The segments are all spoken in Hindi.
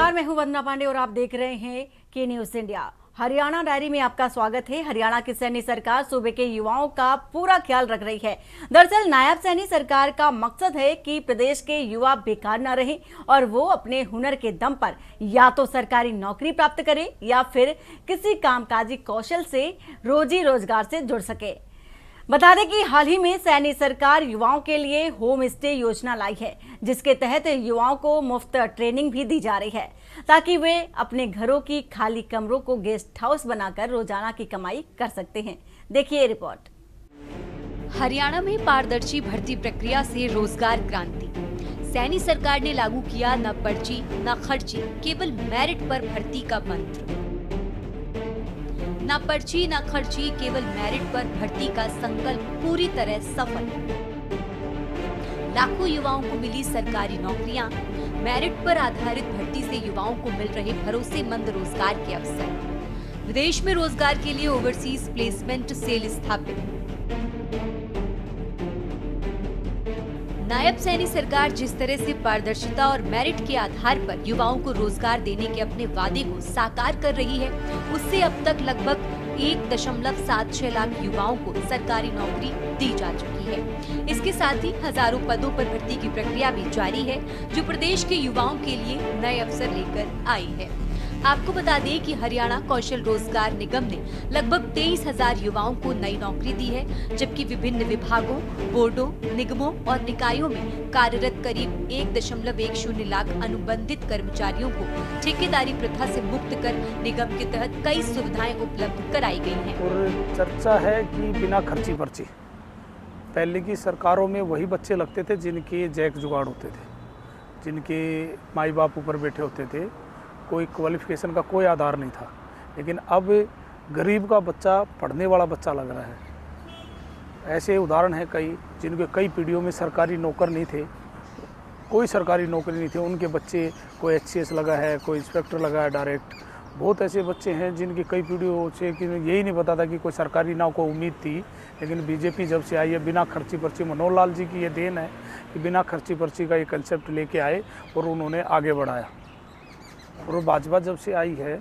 नमस्कार, मैं हूं वंदना पांडे और आप देख रहे हैं के न्यूज इंडिया। हरियाणा डायरी में आपका स्वागत है। हरियाणा की सैनी सरकार सूबे के युवाओं का पूरा ख्याल रख रही है। दरअसल नायब सैनी सरकार का मकसद है कि प्रदेश के युवा बेकार न रहे और वो अपने हुनर के दम पर या तो सरकारी नौकरी प्राप्त करे या फिर किसी कामकाजी कौशल से रोजी रोजगार से जुड़ सके। बता दें कि हाल ही में सैनी सरकार युवाओं के लिए होम स्टे योजना लाई है, जिसके तहत युवाओं को मुफ्त ट्रेनिंग भी दी जा रही है ताकि वे अपने घरों की खाली कमरों को गेस्ट हाउस बनाकर रोजाना की कमाई कर सकते हैं। देखिए रिपोर्ट। हरियाणा में पारदर्शी भर्ती प्रक्रिया से रोजगार क्रांति। सैनी सरकार ने लागू किया न पर्ची न खर्ची, केवल मेरिट पर भर्ती का मंत्र। न पर्ची न खर्ची, केवल मेरिट पर भर्ती का संकल्प पूरी तरह सफल। लाखों युवाओं को मिली सरकारी नौकरियां। मेरिट पर आधारित भर्ती से युवाओं को मिल रहे भरोसेमंद रोजगार के अवसर। विदेश में रोजगार के लिए ओवरसीज प्लेसमेंट सेल स्थापित। नायब सैनी सरकार जिस तरह से पारदर्शिता और मेरिट के आधार पर युवाओं को रोजगार देने के अपने वादे को साकार कर रही है, उससे अब तक लगभग 1.76 लाख युवाओं को सरकारी नौकरी दी जा चुकी है। इसके साथ ही हजारों पदों पर भर्ती की प्रक्रिया भी जारी है, जो प्रदेश के युवाओं के लिए नए अवसर लेकर आई है। आपको बता दें कि हरियाणा कौशल रोजगार निगम ने लगभग 23,000 युवाओं को नई नौकरी दी है, जबकि विभिन्न विभागों, बोर्डों, निगमों और निकायों में कार्यरत करीब 1.10 लाख अनुबंधित कर्मचारियों को ठेकेदारी प्रथा से मुक्त कर निगम के तहत कई सुविधाएं उपलब्ध कराई गई हैं। और चर्चा है कि बिना खर्ची पर्ची, पहले की सरकारों में वही बच्चे लगते थे जिनके जैक जुगाड़ होते थे, जिनके माई बाप ऊपर बैठे होते थे, कोई क्वालिफिकेशन का कोई आधार नहीं था। लेकिन अब गरीब का बच्चा पढ़ने वाला बच्चा लग रहा है। ऐसे उदाहरण हैं कई, जिनके कई पीढ़ियों में सरकारी नौकर नहीं थे, कोई सरकारी नौकरी नहीं थी, उनके बच्चे कोई HCS लगा है, कोई इंस्पेक्टर लगा है डायरेक्ट। बहुत ऐसे बच्चे हैं जिनकी कई पीढ़ियों से कि यही नहीं पता था कि कोई सरकारी नौकरी को उम्मीद थी। लेकिन बीजेपी जब से आई है, बिना खर्ची पर्ची, मनोहर लाल जी की ये देन है कि बिना खर्ची पर्ची का ये कंसेप्ट लेके आए और उन्होंने आगे बढ़ाया। और भाजपा जब से आई है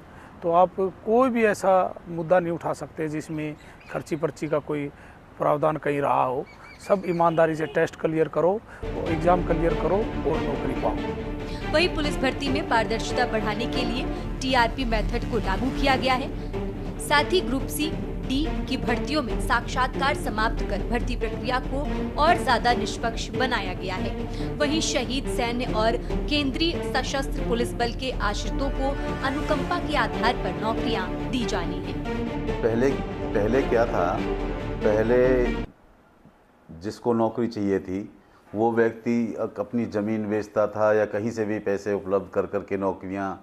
तो आप कोई भी ऐसा मुद्दा नहीं उठा सकते जिसमें खर्ची पर्ची का कोई प्रावधान कहीं रहा हो। सब ईमानदारी से टेस्ट क्लियर करो, एग्जाम क्लियर करो और नौकरी पाओ। वहीं पुलिस भर्ती में पारदर्शिता बढ़ाने के लिए TRP मेथड को लागू किया गया है। साथ ही ग्रुप C, D की भर्तियों में साक्षात्कार समाप्त कर भर्ती प्रक्रिया को और ज्यादा निष्पक्ष बनाया गया है। वहीं शहीद सैन्य और केंद्रीय सशस्त्र पुलिस बल के आश्रितों को अनुकंपा के आधार पर नौकरियां दी जानी है। पहले क्या था, पहले जिसको नौकरी चाहिए थी वो व्यक्ति अपनी ज़मीन बेचता था या कहीं से भी पैसे उपलब्ध कर करके नौकरियां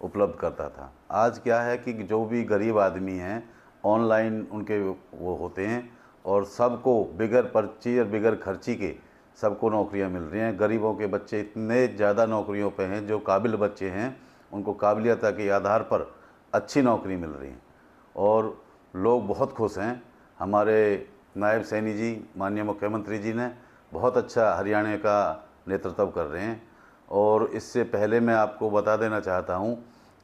उपलब्ध करता था। आज क्या है कि जो भी गरीब आदमी हैं, ऑनलाइन उनके वो होते हैं और सबको बिगर पर्ची और बिगर खर्ची के सबको नौकरियां मिल रही हैं। गरीबों के बच्चे इतने ज़्यादा नौकरियों पे हैं, जो काबिल बच्चे हैं उनको काबिलियत के आधार पर अच्छी नौकरी मिल रही है और लोग बहुत खुश हैं। हमारे नायब सैनी जी, माननीय मुख्यमंत्री जी ने बहुत अच्छा हरियाणा का नेतृत्व कर रहे हैं। और इससे पहले मैं आपको बता देना चाहता हूं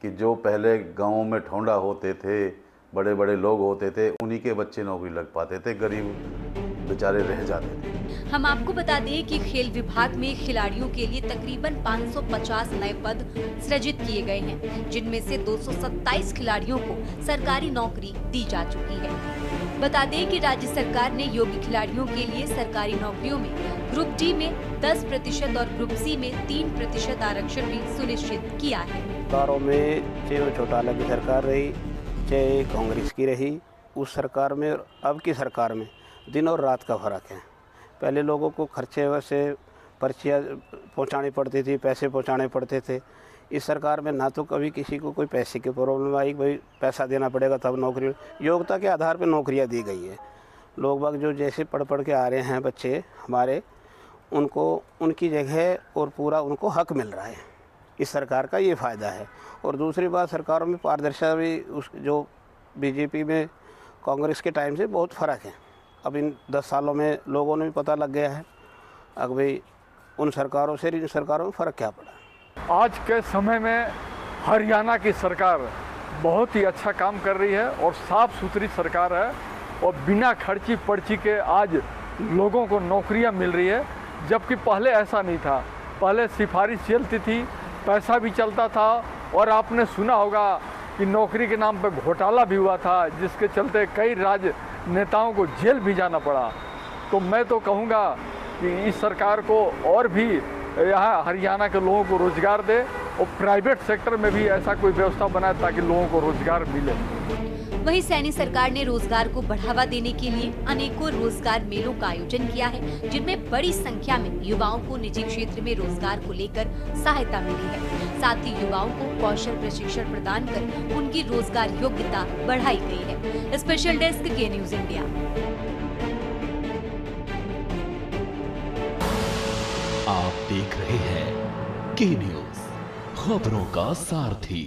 कि जो पहले गाँव में ठोंडा होते थे, बड़े बड़े लोग होते थे, उन्हीं के बच्चे नौकरी लग पाते थे, गरीब बेचारे रह जाते थे। हम आपको बता दें कि खेल विभाग में खिलाड़ियों के लिए तकरीबन 550 नए पद सृजित किए गए हैं, जिनमें से 227 खिलाड़ियों को सरकारी नौकरी दी जा चुकी है। बता दें कि राज्य सरकार ने योग्य खिलाड़ियों के लिए सरकारी नौकरियों में ग्रुप D में 10% और ग्रुप C में 3% आरक्षण भी सुनिश्चित किया है। सरकारों में चाहे वो चौटाला की सरकार रही, चाहे कांग्रेस की रही, उस सरकार में और अब की सरकार में दिन और रात का फ़र्क है। पहले लोगों को खर्चे से पर्चियाँ पहुंचानी पड़ती थी, पैसे पहुंचाने पड़ते थे। इस सरकार में ना तो कभी किसी को कोई पैसे की प्रॉब्लम आई, भाई पैसा देना पड़ेगा तब नौकरी, योग्यता के आधार पर नौकरियां दी गई है। लोग बाग जो जैसे पढ़ के आ रहे हैं बच्चे हमारे, उनको उनकी जगह और पूरा उनको हक मिल रहा है। इस सरकार का ये फ़ायदा है। और दूसरी बात, सरकारों में पारदर्शिता भी उस जो बीजेपी में कांग्रेस के टाइम से बहुत फ़र्क है। अब इन 10 सालों में लोगों ने भी पता लग गया है अब भाई उन सरकारों से इन सरकारों में फ़र्क क्या पड़ा। आज के समय में हरियाणा की सरकार बहुत ही अच्छा काम कर रही है और साफ सुथरी सरकार है और बिना खर्ची पर्ची के आज लोगों को नौकरियां मिल रही है, जबकि पहले ऐसा नहीं था। पहले सिफारिश चलती थी, पैसा भी चलता था और आपने सुना होगा कि नौकरी के नाम पर घोटाला भी हुआ था, जिसके चलते कई राजनेताओं को जेल भी जाना पड़ा। तो मैं तो कहूँगा कि इस सरकार को और भी यहाँ हरियाणा के लोगों को रोजगार दे और प्राइवेट सेक्टर में भी ऐसा कोई व्यवस्था बनाए ताकि लोगों को रोजगार मिले। वहीं सैनी सरकार ने रोजगार को बढ़ावा देने के लिए अनेकों रोजगार मेलों का आयोजन किया है, जिनमें बड़ी संख्या में युवाओं को निजी क्षेत्र में रोजगार को लेकर सहायता मिली है। साथ ही युवाओं को कौशल प्रशिक्षण प्रदान कर उनकी रोजगार योग्यता बढ़ाई गई है। स्पेशल डेस्क के न्यूज इंडिया। आप देख रहे हैं के न्यूज, खबरों का सारथी।